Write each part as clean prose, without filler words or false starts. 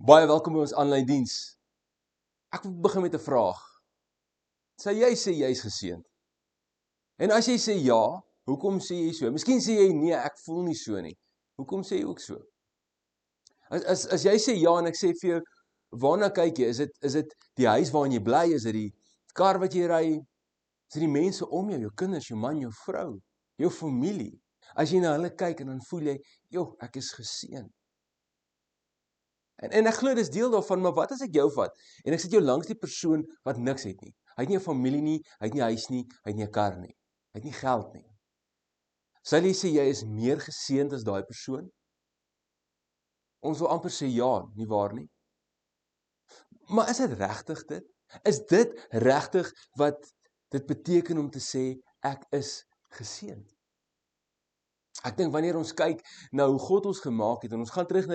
Baie welkom by ons aanlyn diens. Ek wil begin met 'n vraag. Sê jy is geseënd? En as jy sê ja, hoekom sê jy so? Miskien sê jy nee, ek voel nie so nie. Hoekom sê jy ook so? As jy sê ja en ek sê vir jou, waarna kyk jy? Is dit die huis waarin jy bly? Is dit die kar wat jy ry? Is dit die mense om jou, jou kinders, jou man, jou vrou, jou familie? As jy na hulle kyk en dan voel jy, "Joh, ek is geseënd." En ek glo dis deel daarvan, maar wat as ek jou vat en ek sit jou langs die persoon wat niks het nie. Hy het nie 'n familie nie, hy het nie 'n huis nie, hy het nie 'n kar nie. Hy het nie geld nie. Sal jy sê jy is meer geseënd as daai persoon? Ons wil amper sê ja, nie waar nie? Maar is dit regtig dit? Is dit regtig wat dit beteken om te sê ek is geseënd? Ek dink wanneer ons kyk na hoe God ons gemaak het en ons gaan terug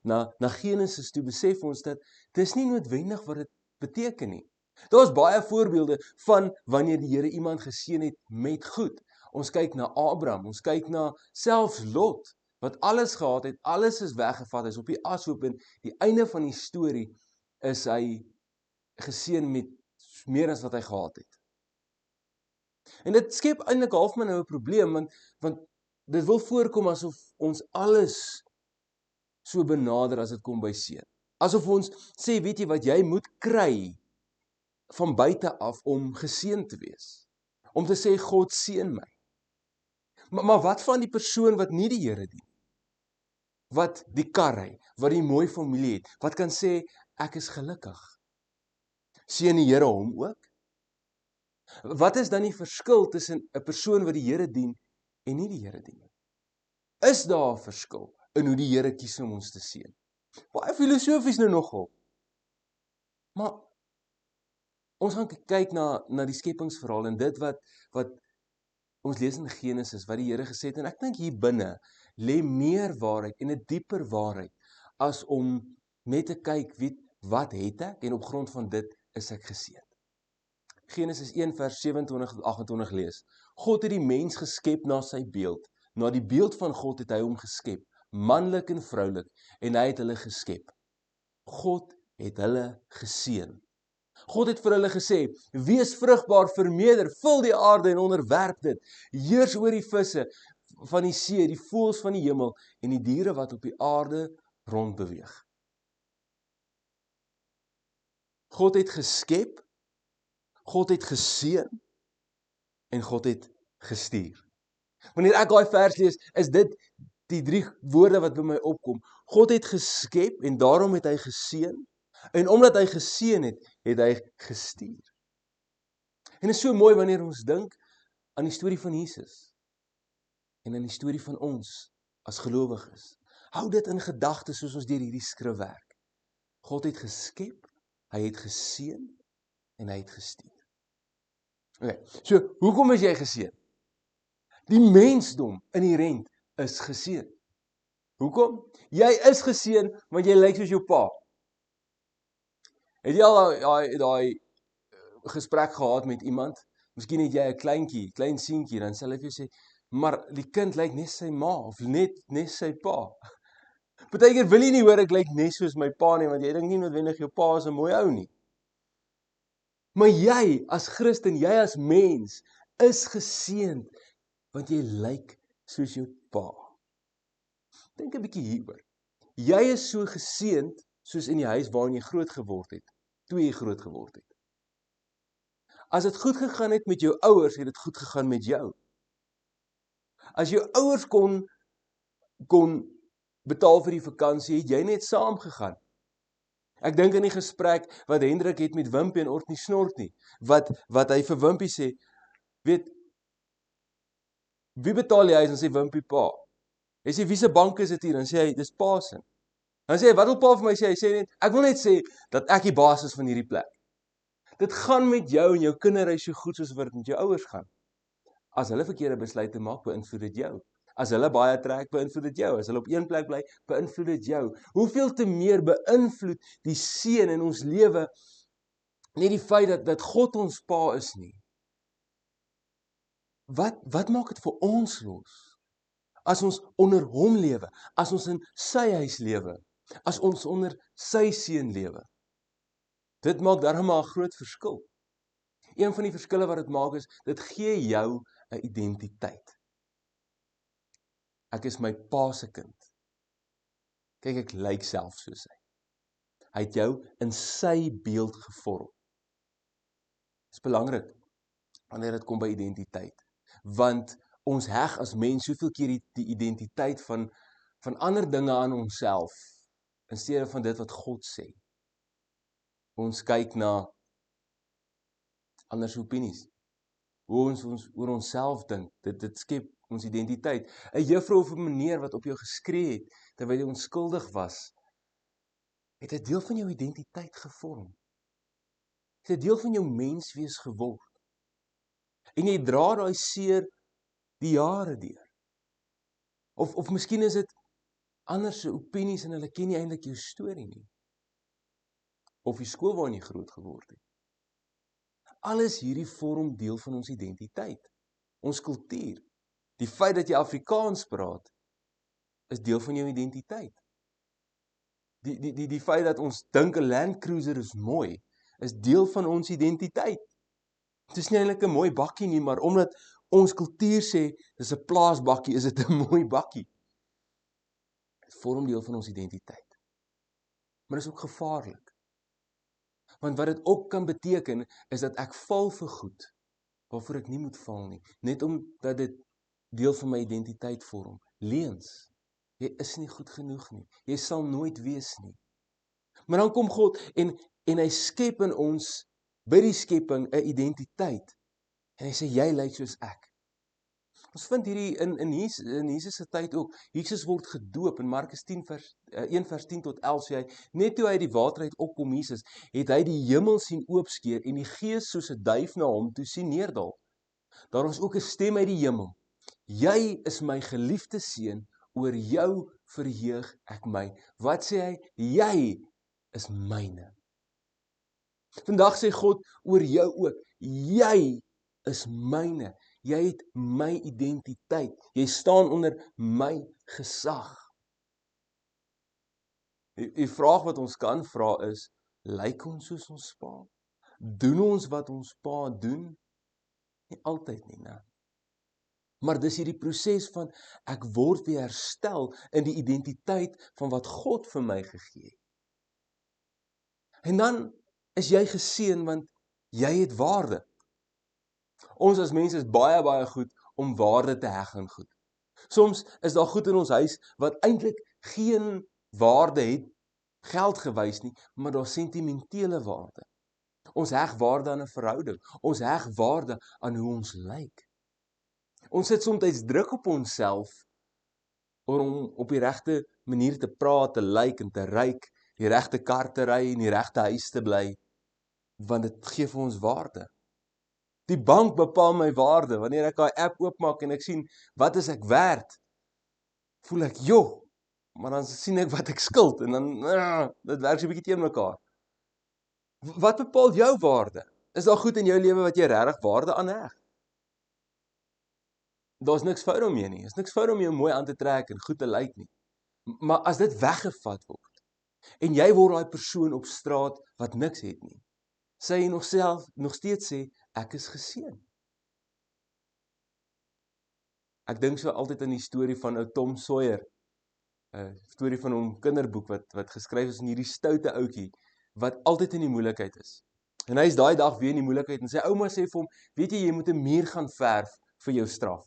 na Genesis toe, besef ons dat dis nie noodwendig wat dit beteken nie. Daar's baie voorbeelde van wanneer die Here iemand geseën het met goed. Ons kyk na Abraham, ons kyk na selfs Lot wat alles gehad het, alles is weggevat, hy's op die ashoop en die einde van die storie is hy geseën met meer as wat hy gehad het. En dit skep eintlik half maar nou 'n probleem want dit wil voorkom asof ons alles so benader as dit kom by seën. Asof ons sê, weet jy wat, jy moet kry van buite af om geseën te wees. Om te sê, God seën my. Maar wat van die persoon wat nie die Here dien? Wat die kar ry, wat die mooi familie het, wat kan sê, ek is gelukkig. Seën die Here hom ook? Wat is dan die verskil tussen 'n persoon wat die Here dien en nie die Here dien nie? Is daar 'n verskil in hoe die Here kies om ons te seën? Baie filosofies nou nogal. Maar ons gaan kyk na die skepingsverhaal en dit wat ons lees in Genesis, wat die Here gesê het, en ek dink hier binne lê meer waarheid en 'n dieper waarheid as om net te kyk, weet, wat het ek en op grond van dit is ek geseën. Genesis 1 vers 27 tot 28 lees. God het die mens geskep na sy beeld. Na die beeld van God het hy hom geskep, manlik en vroulik, en hy het hulle geskep. God het hulle geseën. God het vir hulle gesê, wees vrugbaar, vermeerder, vul die aarde en onderwerp dit. Heers oor die visse van die see, die voëls van die hemel en die diere wat op die aarde rondbeweeg. God het geskep, God het geseën en God het gestuur. Wanneer ek daai vers lees, is dit die 3 woorde wat by my opkom. God het geskep en daarom het hy geseën, en omdat hy geseën het, het hy gestuur. En dit is so mooi wanneer ons dink aan die storie van Jesus en aan die storie van ons as gelowiges. Hou dit in gedagte soos ons deur hierdie skrif werk. God het geskep, hy het geseën en hy het gestuur. Okay, so hoekom is jy geseën? Die mensdom inherënt is geseën. Hoekom? Jy is geseën want jy lyk soos jou pa. Het jy al daai gesprek gehad met iemand? Miskien het jy 'n klein seentjie, dan sal hy vir jou sê, maar die kind lyk net sy ma of net sy pa. Partykeer wil jy nie hoor ek lyk net soos my pa nie, want jy dink nie noodwendig jou pa is 'n mooi ou nie. Maar jy as Christen, jy as mens is geseënd want jy lyk soos jou pa. Dink 'n bietjie hieroor. Jy is so geseënd soos in die huis waarin jy groot geword het, toe jy groot geword het. As dit goed gegaan het met jou ouers, het dit goed gegaan met jou. As jou ouers kon betaal vir die vakansie, het jy net saam gegaan. Ek dink aan die gesprek wat Hendrik het met Wimpie en Ortnie Snortnie, wat hy vir Wimpie sê, weet, wie betaal die huis? Dan sê Wimpie pa. Hy sê, wie se bank is dit hier? Dan sê hy, dis pa se. Dan sê hy, wat wil pa vir my sê? Hy sê net, ek wil net sê, dat ek die baas is van hierdie plek. Dit gaan met jou en jou kinderhuis so goed soos wat dit met jou ouers gaan. As hulle verkeerde besluite maak, beïnvloed dit jou. As hulle baie trek, beïnvloed dit jou. As hulle op een plek bly, beïnvloed dit jou. Hoeveel te meer beïnvloed die seën in ons lewe nie die feit dat God ons pa is nie. Wat maak dit vir ons los? As ons onder hom lewe, as ons in sy huis lewe, as ons onder sy seun lewe. Dit maak darem maar 'n groot verskil. Een van die verskille wat dit maak is, dit gee jou 'n identiteit. Ek is my pa se kind. Kyk, ek lyk self soos hy. Hy het jou in sy beeld gevorm. Dit is belangrik wanneer dit kom by identiteit. Want ons heg as mens soveel keer die identiteit van ander dinge aan onsself, in steede van dit wat God sê. Ons kyk na ander se opinies, hoe ons oor onsself dink, dit skep ons identiteit. 'n Juffrou of 'n meneer wat op jou geskree het, terwyl jy onskuldig was, het 'n deel van jou identiteit gevorm. Het 'n deel van jou menswees geword. En jy dra daai seer die jare deur. Of miskien is dit ander se opinies en hulle ken nie eintlik jou storie nie. Of die skool waarin jy groot geword het. Alles hierdie vorm deel van ons identiteit. Ons kultuur. Die feit dat jy Afrikaans praat, is deel van jou identiteit. Die feit dat ons dink 'n Land Cruiser is mooi, is deel van ons identiteit. Het is nie eintlik 'n mooi bakkie nie, maar omdat ons kultuur sê, dis 'n plaasbakkie, is dit 'n mooi bakkie. Dit vorm deel van ons identiteit. Maar dit is ook gevaarlik. Want wat dit ook kan beteken, is dat ek val vir goed, waarvoor ek nie moet val nie, net omdat dit deel van my identiteit vorm. Leuns. Jy is nie goed genoeg nie. Jy sal nooit wees nie. Maar dan kom God en hy skep in ons, by die skepping, 'n identiteit. En hy sê, jy lyk soos ek. Ons vind hierdie in Jesus se tyd ook. Jesus word gedoop in Markus 1 vers 10 tot 11 sê hy, net toe hy die water uit opkom Jesus, het hy die hemel sien oopskeer en die Gees soos 'n duif na hom toe sien neerdal. Daar was ook 'n stem uit die hemel. Jy is my geliefde seun, oor jou verheug ek my. Wat sê hy? Jy is myne. Vandag sê God oor jou ook, jy is myne. Jy het my identiteit. Jy staan onder my gesag. Die vraag wat ons kan vra is, lyk ons soos ons pa? Doen ons wat ons pa doen? Nie altyd nie, né? Maar dis hierdie proses van, ek word weer herstel in die identiteit van wat God vir my gegee het. En dan is jy geseën want jy het waarde. Ons as mense is baie goed om waarde te heg aan goed. Soms is daar goed in ons huis wat eintlik geen waarde het, geld gewys nie, maar daar sentimentele waarde. Ons heg waarde aan 'n verhouding. Ons heg waarde aan hoe ons lyk. Ons sit soms druk op onsself om op die regte manier te praat, te lyk en te ryk, die regte kar te ry en die regte huis te bly, want dit gee vir ons waarde. Die bank bepaal my waarde. Wanneer ek daai app oopmaak en ek sien wat is ek werd, voel ek, joh, maar dan sien ek wat ek skuld en dan dit werk so 'n bietjie teen mekaar. Wat bepaal jou waarde? Is daar goed in jou lewe wat jy regtig waarde aan heg? Daar's niks fout daarmee nie. Is niks fout om jou mooi aan te trek en goed te lyk nie. Maar as dit weggevat word en jy word daai persoon op straat wat niks het nie, sê jy nog steeds sê ek is geseën. Ek dink so altyd aan die storie van ou Tom Sawyer, 'n storie van hom kinderboek wat geskryf is in hierdie stoute ouetjie wat altyd in die moeilikheid is. En hy is daai dag weer in die moeilikheid en sy ouma sê vir hom, weet jy moet 'n muur gaan verf vir jou straf.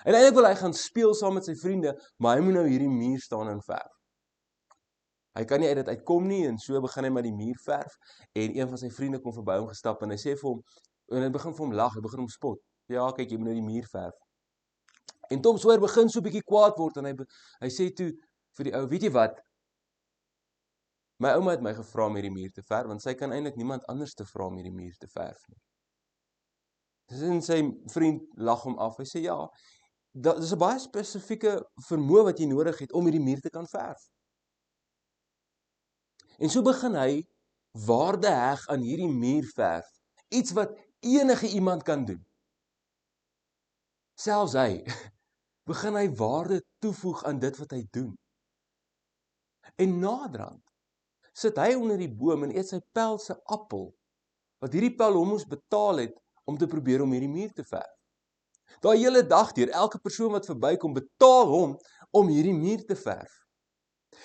En eintlik wil hy gaan speel saam met sy vriende, maar hy moet nou hierdie muur staan en verf. Hy kan nie uit dit uitkom nie en so begin hy met die muur verf en een van sy vriende kom verby hom gestap en hy sê vir hom, en hy begin vir hom lag, hy begin hom spot. Ja, kyk, jy moet nou die muur verf. En Tom Sawyer begin so 'n bietjie kwaad word en hy sê toe vir die ou, weet jy wat? My ouma het my gevra om hierdie muur te verf, want sy kan eintlik niemand anders te vra om hierdie muur te verf nie. En sy vriend lag hom af. Hy sê ja, dis 'n baie spesifieke vermoë wat jy nodig het om hierdie muur te kan verf. En so begin hy waarde heg aan hierdie muurverf, iets wat enige iemand kan doen. Selfs hy begin hy waarde toevoeg aan dit wat hy doen. En naderhand sit hy onder die boom en eet sy pel se appel, wat hierdie pel hom moes betaal het om te probeer om hierdie muur te verf. Daai hele dag deur, elke persoon wat verbykom, betaal hom om hierdie muur te verf.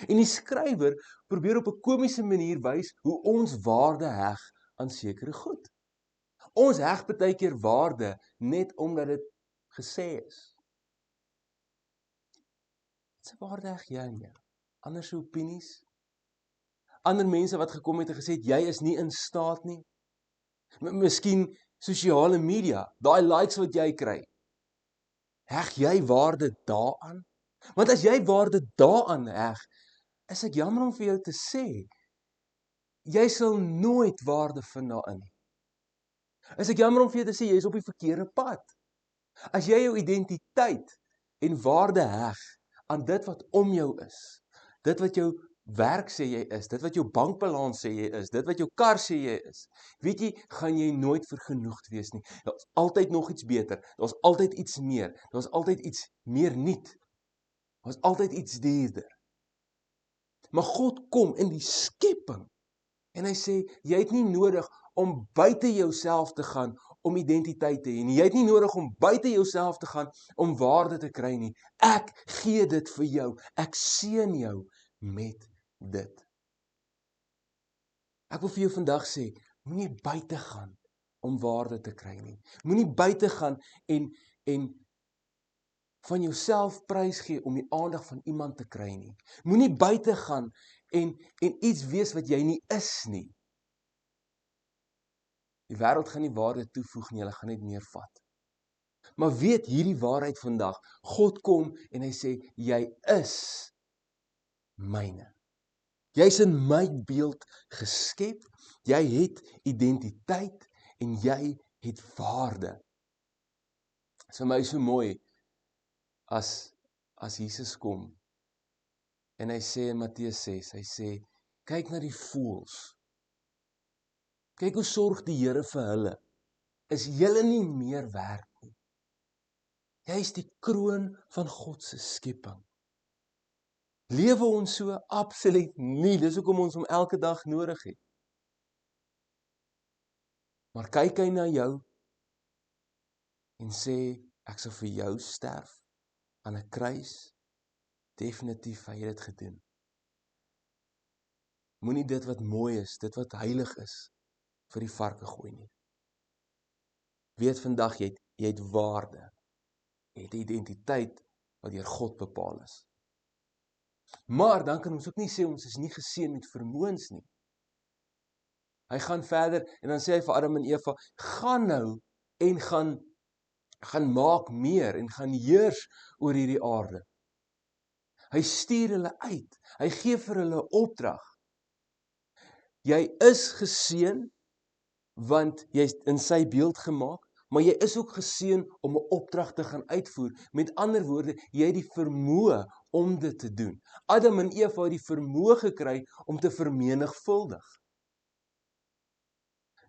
En die skrywer probeer op 'n komiese manier wys hoe ons waarde heg aan sekere goed. Ons heg baie keer waarde net omdat dit gesê is. Watse waarde heg jy aan jou? Ander se opinies? Ander mense wat gekom het en gesê het, jy is nie in staat nie? Miskien sosiale media, daai likes wat jy kry. Heg jy waarde daaraan? Want as jy waarde daaraan heg, is ek jammer om vir jou te sê, jy sal nooit waarde vind daarin nie. Is ek jammer om vir jou te sê, jy is op die verkeerde pad. As jy jou identiteit en waarde heg aan dit wat om jou is, dit wat jou werk sê jy is, dit wat jou bankbalans sê jy is, dit wat jou kar sê jy is, weet jy, gaan jy nooit vergenoegd wees nie. Daar's altyd nog iets beter, daar's altyd iets meer, daar's altyd iets meer nuut, daar's altyd iets duurder. Maar God kom in die skepping en hy sê, jy het nie nodig om buite jouself te gaan om identiteit te hê nie. Jy het nie nodig om buite jouself te gaan om waarde te kry nie. Ek gee dit vir jou. Ek seën jou met dit. Ek wil vir jou vandag sê, moenie buite gaan om waarde te kry nie. Moenie buite gaan en van jouself prys gee om die aandag van iemand te kry nie. Moenie buite gaan en iets wees wat jy nie is nie. Die wêreld gaan nie waarde toevoeg nie, hulle gaan net meer vat. Maar weet hierdie waarheid vandag, God kom en hy sê, jy is myne. Jy's in my beeld geskep, jy het identiteit en jy het waarde. Dit is vir my so mooi as Jesus kom en hy sê in Matteus 6, hy sê, kyk na die voëls. Kyk hoe sorg die Here vir hulle. Is julle nie meer werd nie? Jy is die kroon van God se skepping. Lewe ons so? Absoluut nie. Dis hoekom ons hom elke dag nodig het. Maar kyk hy na jou en sê, ek sal vir jou sterf aan 'n kruis. Definitief hy het dit gedoen. Moenie dit wat mooi is, dit wat heilig is, vir die varke gooi nie. Weet vandag, jy het waarde. Jy het identiteit wat deur God bepaal is. Maar dan kan ons ook nie sê ons is nie geseën met vermoëns nie. Hy gaan verder en dan sê hy vir Adam en Eva, gaan nou en gaan maak meer en gaan heers oor hierdie aarde. Hy stuur hulle uit. Hy gee vir hulle 'n opdrag. Jy is geseën want jy is in sy beeld gemaak, maar jy is ook geseën om 'n opdrag te gaan uitvoer. Met ander woorde, jy het die vermoë om dit te doen. Adam en Eva het die vermoë gekry om te vermenigvuldig.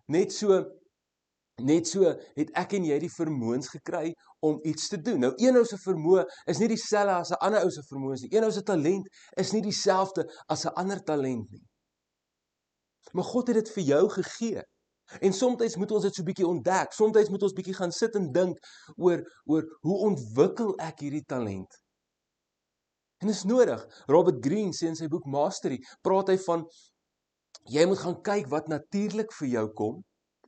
Net so het ek en jy die vermoëns gekry om iets te doen. Nou, een ou se vermoë is nie dieselfde as 'n ander ou se vermoë nie. Een ou se talent is nie dieselfde as 'n ander talent nie. Maar God het dit vir jou gegee. En soms moet ons dit so bietjie ontdek. Soms moet ons bietjie gaan sit en dink oor hoe ontwikkel ek hierdie talent? En is nodig. Robert Greene sê in sy boek Mastery, praat hy van jy moet gaan kyk wat natuurlik vir jou kom.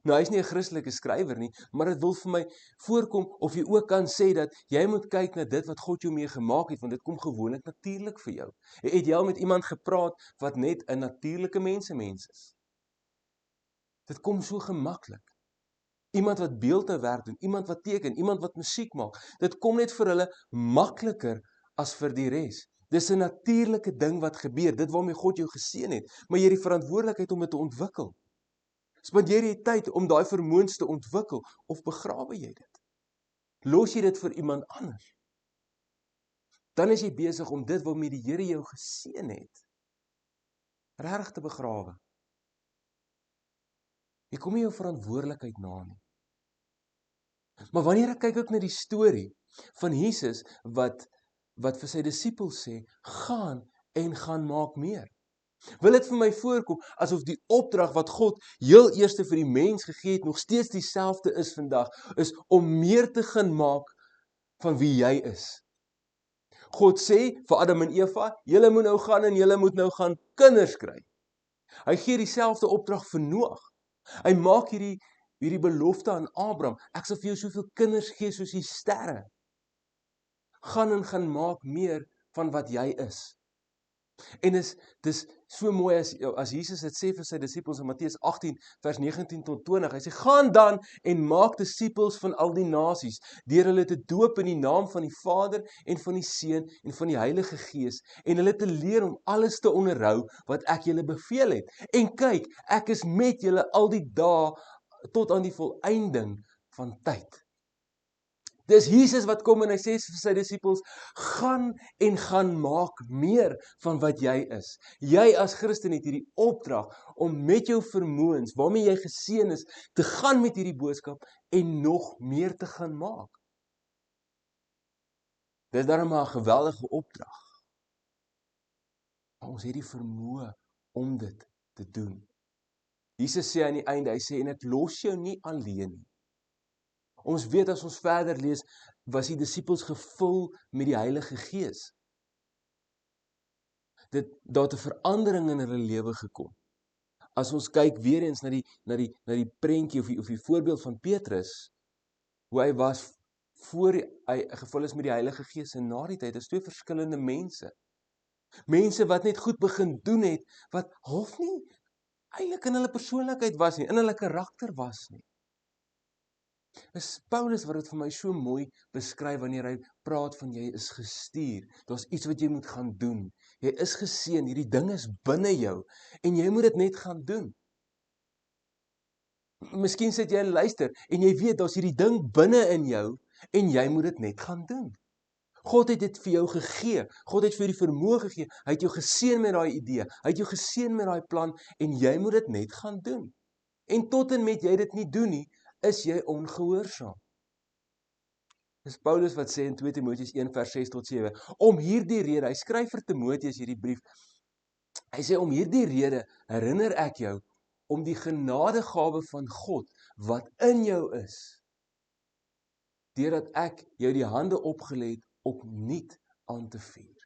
Nou, hy is nie 'n Christelike skrywer nie, maar dit wil vir my voorkom of jy ook kan sê dat jy moet kyk na dit wat God jou mee gemaak het, want dit kom gewoonlik natuurlik vir jou. Het jy al met iemand gepraat wat net 'n natuurlike mens is? Dit kom so gemaklik. Iemand wat beeldhouwerk doen, iemand wat teken, iemand wat musiek maak, dit kom net vir hulle makliker as vir die res. Dis 'n natuurlike ding wat gebeur, dit waarmee God jou geseën het, maar jy het die verantwoordelikheid om dit te ontwikkel. Spandeer jy tyd om daai vermoëns te ontwikkel of begrawe jy dit? Los jy dit vir iemand anders? Dan is jy besig om dit waarmee die Here jou geseën het, regtig te begrawe. Jy kom nie jou verantwoordelikheid na nie. Maar wanneer ek kyk ook na die storie van Jesus wat vir sy disippels sê, gaan en gaan maak meer. Wil dit vir my voorkom asof die opdrag wat God heel eerste vir die mens gegee het nog steeds dieselfde is vandag, is om meer te gaan maak van wie jy is. God sê vir Adam en Eva, julle moet nou gaan en julle moet nou gaan kinders kry. Hy gee dieselfde opdrag vir Noag. Hy maak hierdie belofte aan Abraham, ek sal vir jou soveel kinders gee soos die sterre. Gaan en gaan maak meer van wat jy is. En dis so mooi as Jesus het sê vir sy disippels in Matteus 18 vers 19 tot 20. Hy sê gaan dan en maak disippels van al die nasies deur hulle te doop in die naam van die Vader en van die Seun en van die Heilige Gees en hulle te leer om alles te onderhou wat ek julle beveel het. En kyk, ek is met julle al die dae tot aan die volëinding van tyd. Dis Jesus wat kom en hy sê vir sy disippels, gaan en gaan maak meer van wat jy is. Jy as Christen het hierdie opdrag om met jou vermoëns, waarmee jy geseën is, te gaan met hierdie boodskap en nog meer te gaan maak. Dis daarom 'n geweldige opdrag. Maar ons het die vermoë om dit te doen. Jesus sê aan die einde, hy sê, en ek los jou nie alleen nie. Ons weet as ons verder lees, was die disippels gevul met die Heilige Gees. Daar het 'n verandering in hulle lewe gekom. As ons kyk weer eens na die prentjie of die voorbeeld van Petrus, hoe hy was voor hy gevul is met die Heilige Gees en na die tyd, is twee verskillende mense. Mense wat net goed begin doen het, wat half nie eintlik in hulle persoonlikheid was nie, in hulle karakter was nie. Dis Paulus wat dit vir my so mooi beskryf wanneer hy praat van jy is gestuur. Daar's iets wat jy moet gaan doen. Jy is geseën, hierdie ding is binne jou en jy moet dit net gaan doen. Miskien sit jy en luister en jy weet daar's hierdie ding binne in jou en jy moet dit net gaan doen. God het dit vir jou gegee. God het vir jou die vermoë gegee. Hy het jou geseën met daai idee. Hy het jou geseën met daai plan en jy moet dit net gaan doen. En tot en met jy dit nie doen nie, is jy ongehoorsaam. Dis Paulus wat sê in 2 Timoteus 1 vers 6 tot 7, om hierdie rede, hy skryf vir Timoteus hierdie brief, hy sê om hierdie rede herinner ek jou om die genadegawe van God wat in jou is, deurdat ek jou die hande opgelê het opnuut aan te vuur.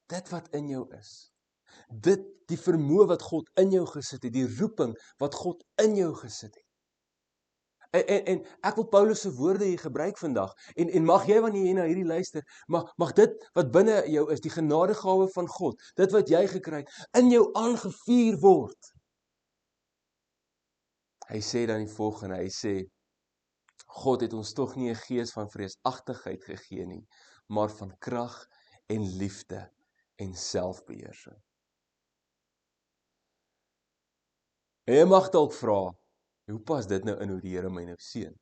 Dit wat in jou is, die vermoë wat God in jou gesit het, die roeping wat God in jou gesit het. En ek wil Paulus se woorde hier gebruik vandag, en mag jy wanneer jy na hierdie luister, mag dit wat binne jou is, die genadegawe van God, dit wat jy gekry het, in jou aangevuur word. Hy sê dan die volgende, hy sê, God het ons tog nie 'n gees van vreesagtigheid gegee nie, maar van krag en liefde en selfbeheersing. En jy mag dalk vra, hoe pas dit nou in hoe die Here my nou seën?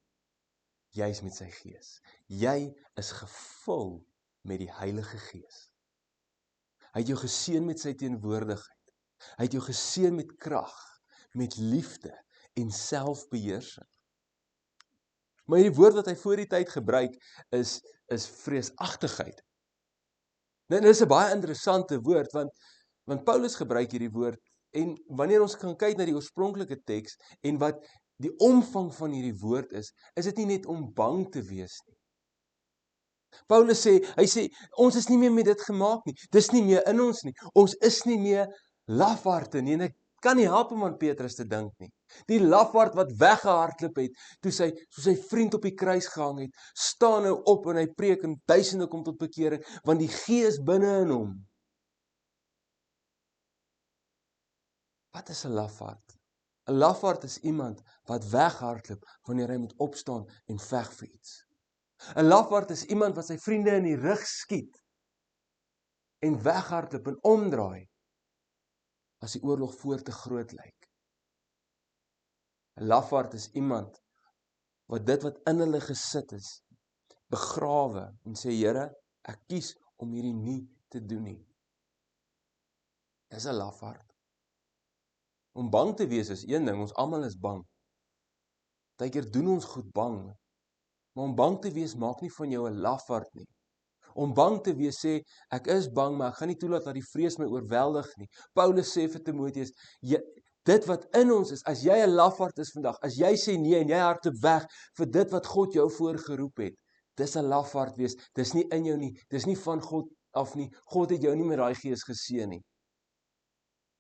Jy's met sy gees. Jy is gevul met die Heilige Gees. Hy het jou geseën met sy teenwoordigheid. Hy het jou geseën met krag, met liefde en selfbeheersing. Maar hierdie woord wat hy voor die tyd gebruik is vreesagtigheid. Nou dis 'n baie interessante woord want Paulus gebruik hierdie woord en wanneer ons kan kyk na die oorspronklike teks en wat die omvang van hierdie woord is dit nie net om bang te wees nie. Paulus sê, hy sê ons is nie meer met dit gemaak nie. Dis nie meer in ons nie. Ons is nie meer lafaarde nie en ek kan nie help om aan Petrus te dink nie. Die lafaard wat weggehardloop het, toe sy vriend op die kruis gehang het, staan nou op en hy preek en duisende kom tot bekering, want die Gees binne in hom. Wat is 'n lafaard? 'n Lafaard is iemand wat weghardloop wanneer hy moet opstaan en veg vir iets. 'n Lafaard is iemand wat sy vriende in die rug skiet en weghardloop en omdraai as die oorlog voor te groot lyk. 'n Lafaard is iemand wat dit wat in hulle gesit is, begrawe en sê, Here, ek kies om hierdie nie te doen nie. Dis 'n lafaard. Om bang te wees is een ding, ons almal is bang. Partykeer doen ons goed bang, maar om bang te wees maak nie van jou 'n lafaard nie. Om bang te wees sê, ek is bang, maar ek gaan nie toelaat dat die vrees my oorweldig nie. Paulus sê vir Timoteus, dit wat in ons is, as jy 'n lafaard is vandag, as jy sê nee en jy hardloop weg vir dit wat God jou voorgeroep het, dis 'n lafaard wees, dis nie in jou nie, dis nie van God af nie, God het jou nie met daai gees geseën nie.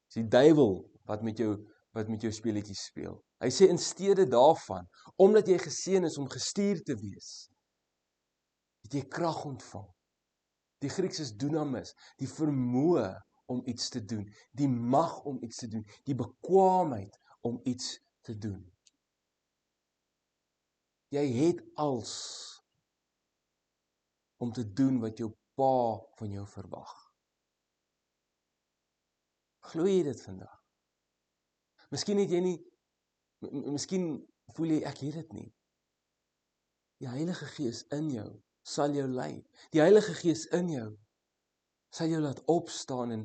Dis die duiwel wat met jou speletjies speel. Hy sê in steede daarvan, omdat jy geseën is om gestuur te wees, het jy krag ontvang. Die Grieks is dunamis, die vermoë om iets te doen, die mag om iets te doen, die bekwaamheid om iets te doen. Jy het als om te doen wat jou pa van jou verwag. Glo jy dit vandag? Miskien het jy nie, miskien voel jy ek het dit nie. Die Heilige Gees in jou sal jou lei. Die Heilige Gees in jou sal jou laat opstaan en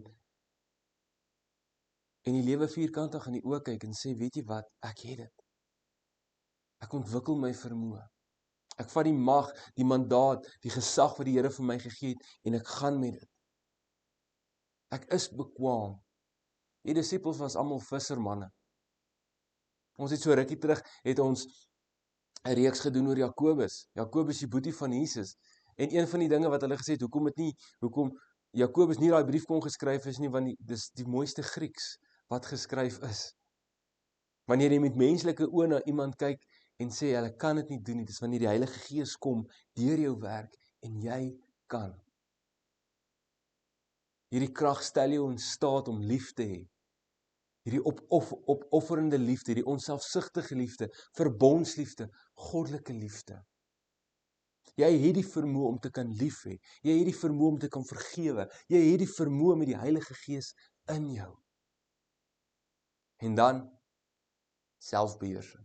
die lewe vierkantig in die oë kyk en sê, weet jy wat, ek het dit. Ek ontwikkel my vermoë. Ek vat die mag, die mandaat, die gesag wat die Here vir my gegee het en ek gaan met dit. Ek is bekwaam. Die disippels was almal vissermanne. Ons het so rukkie terug, het ons 'n reeks gedoen oor Jakobus. Jakobus die boetie van Jesus. En een van die dinge wat hulle gesê het, hoekom Jakobus nie daai brief kon geskryf is nie, want dis die mooiste Grieks wat geskryf is. Wanneer jy met menslike oë na iemand kyk en sê, hulle kan dit nie doen nie, dis wanneer die Heilige Gees kom deur jou werk en jy kan. Hierdie krag stel jou in staat om lief te hê. Hierdie opofferende liefde, hierdie onselfsugtige liefde, verbondsliefde, goddelike liefde. Jy het die vermoë om te kan lief hê. Jy het die vermoë om te kan vergewe. Jy het die vermoë met die Heilige Gees in jou. En dan selfbeheersing.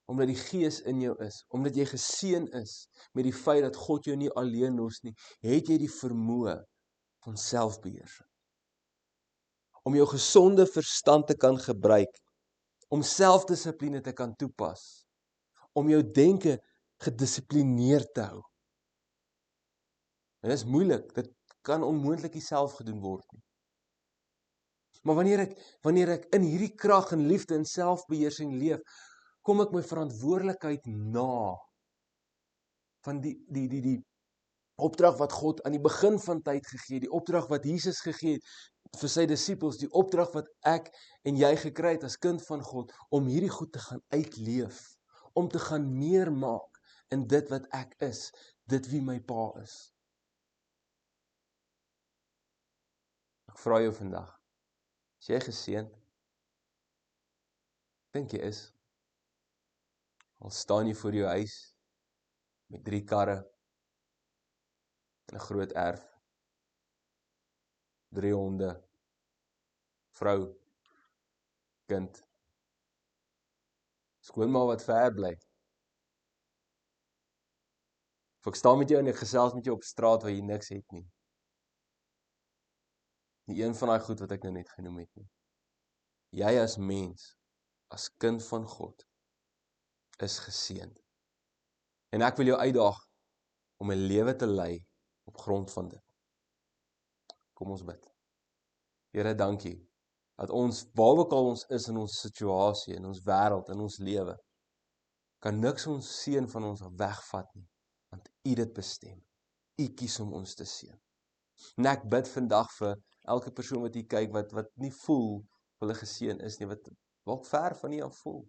Omdat die Gees in jou is, omdat jy geseën is met die feit dat God jou nie alleen los nie, het jy die vermoë van selfbeheersing. Om jou gesonde verstand te kan gebruik, om selfdissipline te kan toepas, om jou denke gedissiplineerd te hou. En dit is moeilik, dit kan onmoontlik nie self gedoen word nie. Maar wanneer ek in hierdie krag en liefde en selfbeheersing leef, kom ek my verantwoordelikheid na van die opdrag wat God aan die begin van tyd gegee het, die opdrag wat Jesus gegee het vir sy disippels, die opdrag wat ek en jy gekry het as kind van God, om hierdie goed te gaan uitleef, om te gaan meer maak in dit wat ek is, dit wie my pa is. Ek vra jou vandag, is jy geseënd? Dink jy is? Al staan jy voor jou huis met 3 karre en 'n groot erf, 3 honde, vrou, kind, skoonma wat ver bly. Of ek staan met jou en ek gesels met jou op straat waar jy niks het nie. Nie een van daai goed wat ek nou net genoem het nie. Jy as mens, as kind van God, is geseënd. En ek wil jou uitdaag om 'n lewe te lei op grond van dit. Kom ons bid. Here, dankie dat ons, waar ook al ons is in ons situasie, in ons wêreld, in ons lewe, kan niks ons seën van ons wegvat nie, want U dit bestem. U kies om ons te seën. En ek bid vandag vir elke persoon wat hier kyk, wat nie voel hulle geseën is nie, wat ver van U af voel.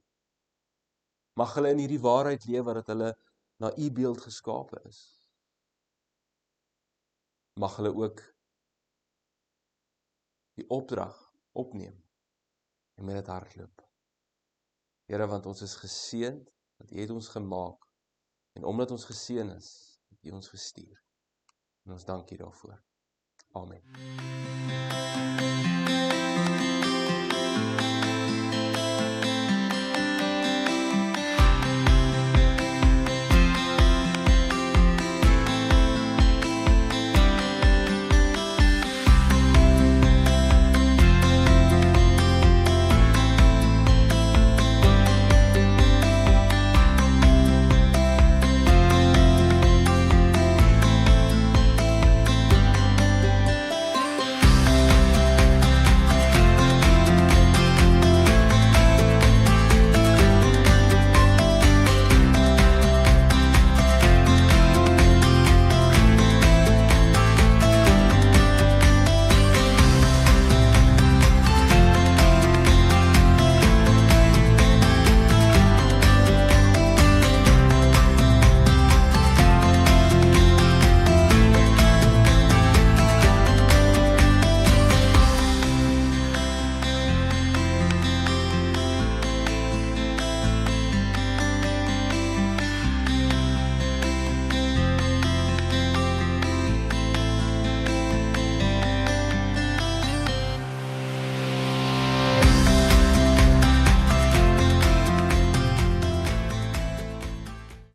Mag hulle in hierdie waarheid lewe dat hulle na U beeld geskape is. Mag hulle ook die opdrag opneem en met dit hardloop. Here, want ons is geseënd, want U het ons gemaak, en omdat ons geseën is, het U ons gestuur. En ons dank U daarvoor. Amen.